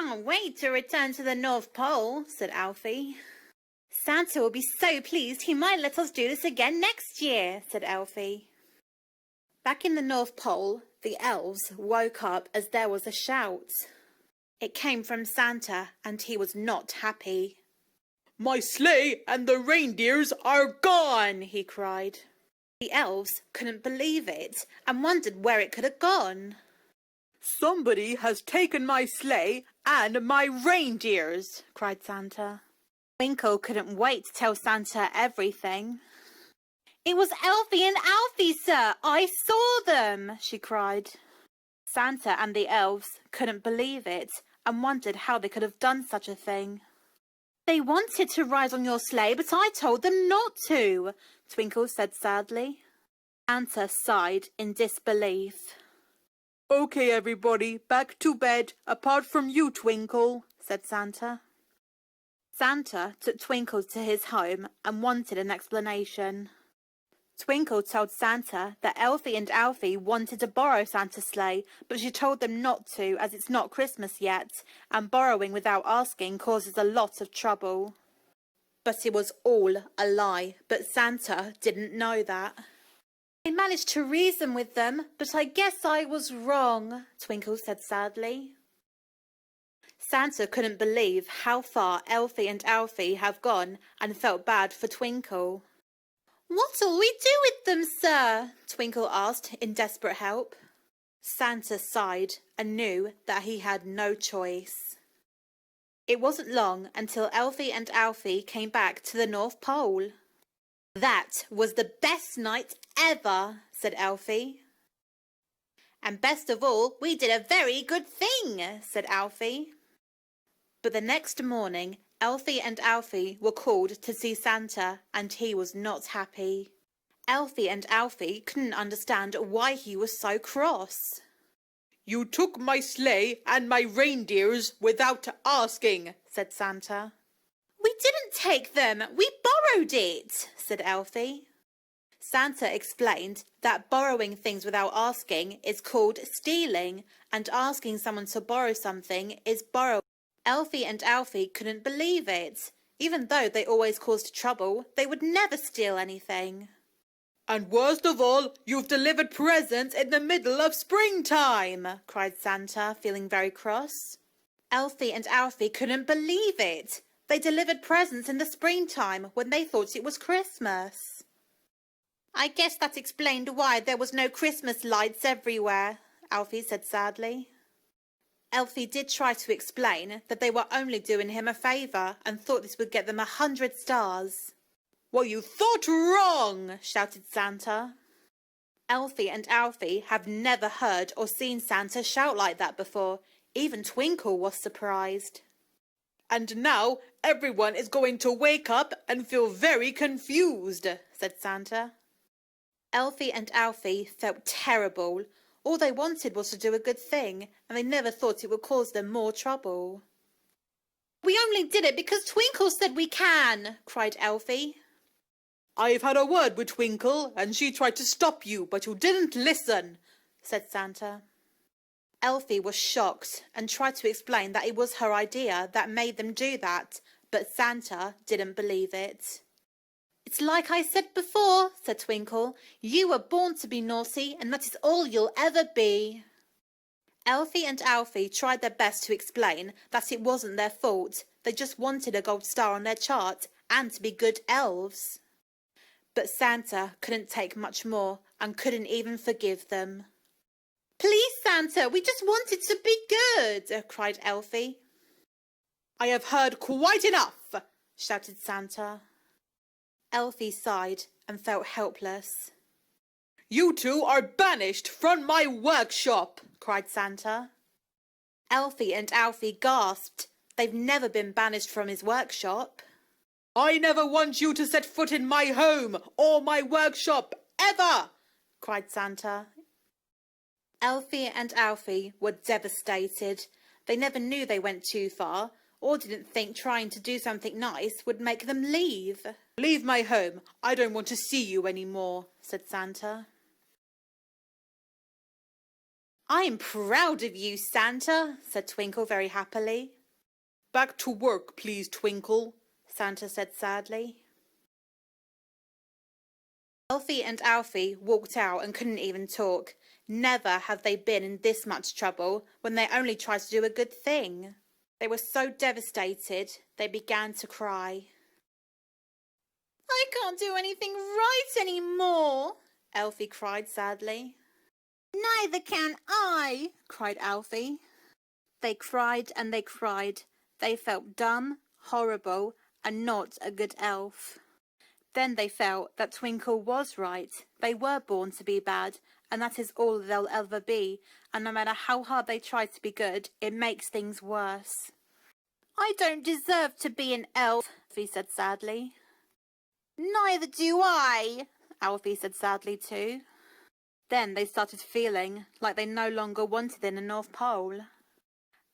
can't wait to return to the North Pole, said Alfie. Santa will be so pleased he might let us do this again next year, said Elfie. Back in the North Pole, the elves woke up as there was a shout. It came from Santa, and he was not happy. My sleigh and the reindeers are gone, he cried. The elves couldn't believe it and wondered where it could have gone. Somebody has taken my sleigh and my reindeers, cried Santa. Twinkle couldn't wait to tell Santa everything. It was Elfie and Alfie, sir. I saw them, she cried. Santa and the elves couldn't believe it and wondered how they could have done such a thing. They wanted to ride on your sleigh, but I told them not to, Twinkle said sadly. Santa sighed in disbelief. Okay, everybody, back to bed, apart from you, Twinkle, said Santa. Santa took Twinkle to his home and wanted an explanation. Twinkle told Santa that Elfie and Alfie wanted to borrow Santa's sleigh, but she told them not to as it's not Christmas yet, and borrowing without asking causes a lot of trouble. But it was all a lie, but Santa didn't know that. I managed to reason with them, but I guess I was wrong, Twinkle said sadly. Santa couldn't believe how far Elfie and Alfie have gone and felt bad for Twinkle. What'll we do with them, sir? Twinkle asked in desperate help. Santa sighed and knew that he had no choice. It wasn't long until Elfie and Alfie came back to the North Pole. That was the best night ever, said Elfie. And best of all, we did a very good thing, said Alfie. But the next morning, Elfie and Alfie were called to see Santa, and he was not happy. Elfie and Alfie couldn't understand why he was so cross. You took my sleigh and my reindeers without asking, said Santa. We didn't take them, we borrowed it, said Elfie. Santa explained that borrowing things without asking is called stealing, and asking someone to borrow something is borrowing. Elfie and Alfie couldn't believe it. Even though they always caused trouble, they would never steal anything. And worst of all, you've delivered presents in the middle of springtime, cried Santa, feeling very cross. Elfie and Alfie couldn't believe it. They delivered presents in the springtime when they thought it was Christmas. I guess that explained why there was no Christmas lights everywhere, Alfie said sadly. Elfie did try to explain that they were only doing him a favour and thought this would get them 100 stars. Well, you thought wrong, shouted Santa. Elfie and Alfie have never heard or seen Santa shout like that before. Even Twinkle was surprised. And now everyone is going to wake up and feel very confused, said Santa. Elfie and Alfie felt terrible. All they wanted was to do a good thing, and they never thought it would cause them more trouble. We only did it because Twinkle said we can, cried Elfie. I've had a word with Twinkle, and she tried to stop you, but you didn't listen, said Santa. Elfie was shocked and tried to explain that it was her idea that made them do that, but Santa didn't believe it. It's like I said before, said Twinkle. You were born to be naughty, and that is all you'll ever be. Elfie and Alfie tried their best to explain that it wasn't their fault. They just wanted a gold star on their chart and to be good elves. But Santa couldn't take much more and couldn't even forgive them. Please, Santa, we just wanted to be good, cried Elfie. I have heard quite enough, shouted Santa. Elfie sighed and felt helpless. You two are banished from my workshop, cried Santa. Elfie and Alfie gasped. They've never been banished from his workshop. I never want you to set foot in my home or my workshop, ever, cried Santa. Elfie and Alfie were devastated. They never knew they went too far, or didn't think trying to do something nice would make them leave. Leave my home. I don't want to see you anymore, said Santa. I'm proud of you, Santa, said Twinkle very happily. Back to work, please, Twinkle, Santa said sadly. Elfie and Alfie walked out and couldn't even talk. Never have they been in this much trouble when they only tried to do a good thing. They were so devastated, they began to cry. I can't do anything right anymore, Elfie cried sadly. Neither can I, cried Alfie. They cried and they cried. They felt dumb, horrible, and not a good elf. Then they felt that Twinkle was right. They were born to be bad, and that is all they'll ever be, and no matter how hard they try to be good, it makes things worse. I don't deserve to be an elf, Alfie said sadly. Neither do I, Alfie said sadly too. Then they started feeling like they no longer wanted in the North Pole,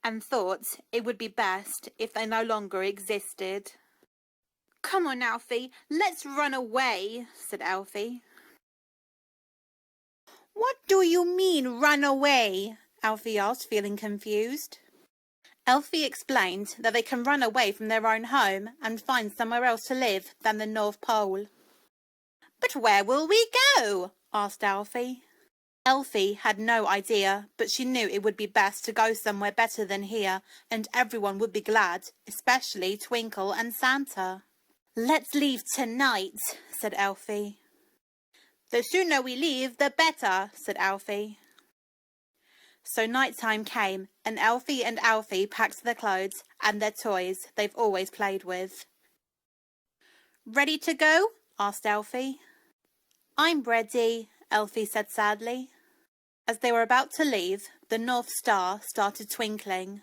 and thought it would be best if they no longer existed. Come on, Alfie, let's run away, said Alfie. What do you mean, run away? Alfie asked, feeling confused. Alfie explained that they can run away from their own home and find somewhere else to live than the North Pole. But where will we go? Asked Alfie. Elfie had no idea, but she knew it would be best to go somewhere better than here, and everyone would be glad, especially Twinkle and Santa. Let's leave tonight, said Elfie. The sooner we leave, the better, said Alfie. So night-time came, and Alfie packed their clothes and their toys they've always played with. Ready to go? Asked Alfie. I'm ready, Elfie said sadly. As they were about to leave, the North Star started twinkling.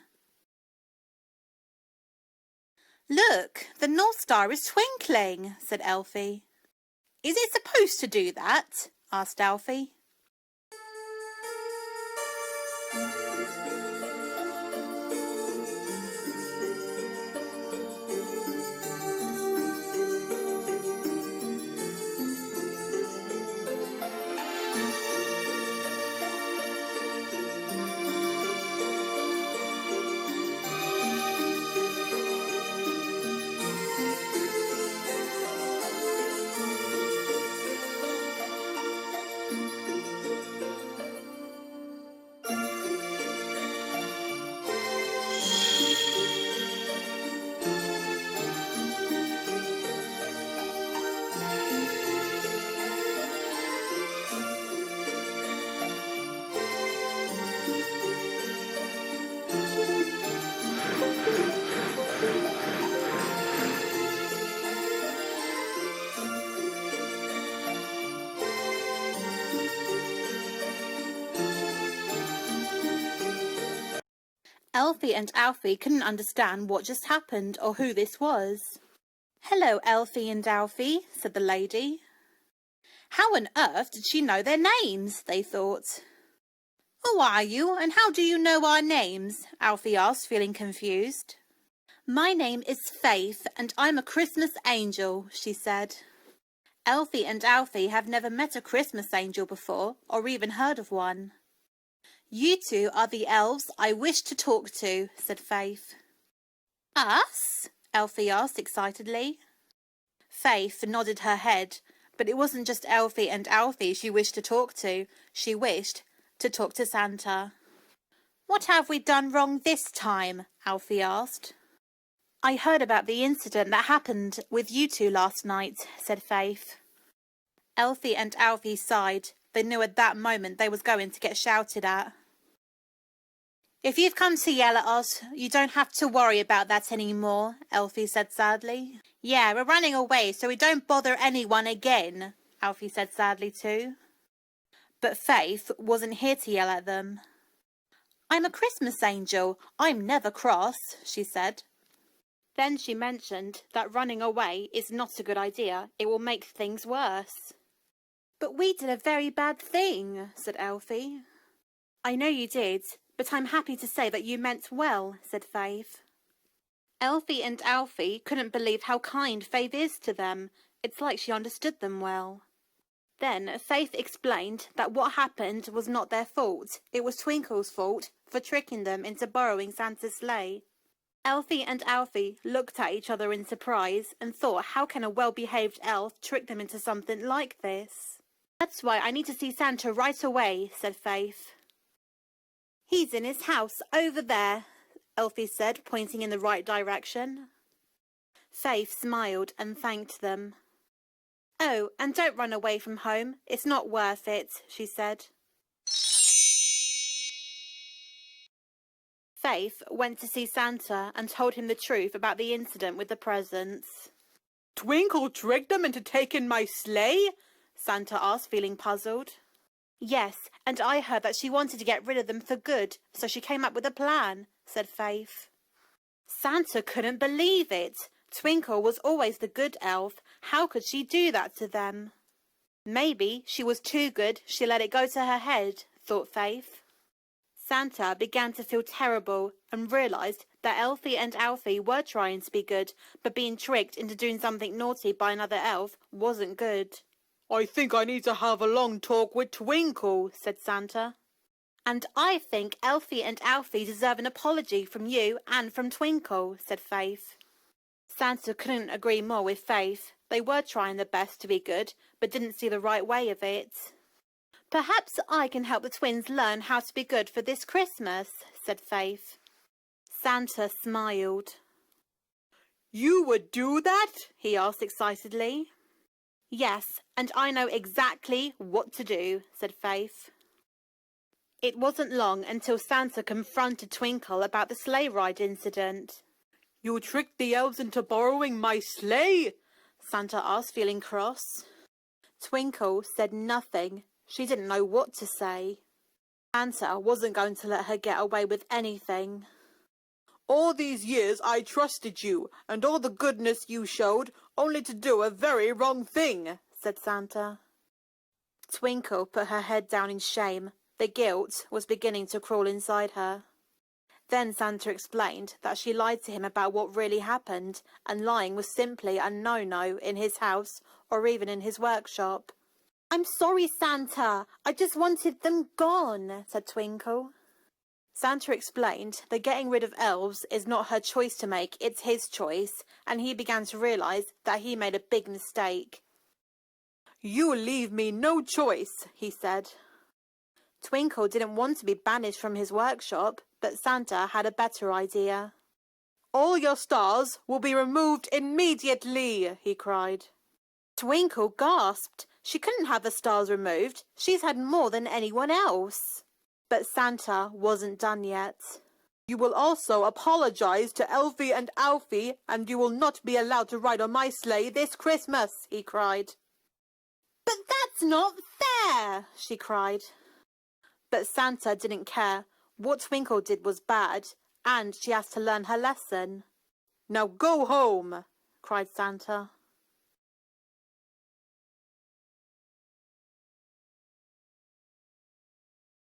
Look, the North Star is twinkling, said Elfie. Is it supposed to do that? Asked Alfie. Elfie and Alfie couldn't understand what just happened or who this was. Hello, Elfie and Alfie, said the lady. How on earth did she know their names? They thought. Who are you, and how do you know our names? Alfie asked, feeling confused. My name is Faith, and I'm a Christmas angel, she said. Elfie and Alfie have never met a Christmas angel before, or even heard of one. You two are the elves I wish to talk to, said Faith. Us? Elfie asked excitedly. Faith nodded her head, but it wasn't just Elfie and Alfie she wished to talk to. She wished to talk to Santa. What have we done wrong this time? Alfie asked. I heard about the incident that happened with you two last night, said Faith. Elfie and Alfie sighed. They knew at that moment they was going to get shouted at. If you've come to yell at us, you don't have to worry about that anymore, Elfie said sadly. Yeah, we're running away so we don't bother anyone again, Alfie said sadly too. But Faith wasn't here to yell at them. I'm a Christmas angel. I'm never cross, she said. Then she mentioned that running away is not a good idea. It will make things worse. But we did a very bad thing, said Elfie. I know you did, but I'm happy to say that you meant well, said Faith. Elfie and Alfie couldn't believe how kind Faith is to them. It's like she understood them well. Then Faith explained that what happened was not their fault. It was Twinkle's fault for tricking them into borrowing Santa's sleigh. Elfie and Alfie looked at each other in surprise and thought, how can a well-behaved elf trick them into something like this? That's why I need to see Santa right away, said Faith. He's in his house over there, Elfie said, pointing in the right direction. Faith smiled and thanked them. Oh, and don't run away from home. It's not worth it, she said. Faith went to see Santa and told him the truth about the incident with the presents. Twinkle tricked them into taking my sleigh? Santa asked, feeling puzzled. Yes, and I heard that she wanted to get rid of them for good, so she came up with a plan, said Faith. Santa couldn't believe it. Twinkle was always the good elf. How could she do that to them? Maybe she was too good, she let it go to her head, thought Faith. Santa began to feel terrible and realised that Elfie and Alfie were trying to be good, but being tricked into doing something naughty by another elf wasn't good. I think I need to have a long talk with Twinkle, said Santa. And I think Elfie and Alfie deserve an apology from you and from Twinkle, said Faith. Santa couldn't agree more with Faith. They were trying their best to be good, but didn't see the right way of it. Perhaps I can help the twins learn how to be good for this Christmas, said Faith. Santa smiled. You would do that? He asked excitedly. Yes, and I know exactly what to do, said Faith. It wasn't long until Santa confronted Twinkle about the sleigh ride incident. You tricked the elves into borrowing my sleigh? Santa asked, feeling cross. Twinkle said nothing. She didn't know what to say. Santa wasn't going to let her get away with anything. All these years I trusted you, and all the goodness you showed, only to do a very wrong thing, said Santa. Twinkle put her head down in shame. The guilt was beginning to crawl inside her. Then Santa explained that she lied to him about what really happened, and lying was simply a no-no in his house or even in his workshop. I'm sorry, Santa. I just wanted them gone, said Twinkle. Santa explained that getting rid of elves is not her choice to make, it's his choice, and he began to realise that he made a big mistake. You leave me no choice, he said. Twinkle didn't want to be banished from his workshop, but Santa had a better idea. All your stars will be removed immediately, he cried. Twinkle gasped. She couldn't have the stars removed. She's had more than anyone else. But Santa wasn't done yet. You will also apologize to Elfie and Alfie, and you will not be allowed to ride on my sleigh this Christmas, he cried. But that's not fair, she cried. But Santa didn't care. What Twinkle did was bad, and she has to learn her lesson. Now go home, cried Santa.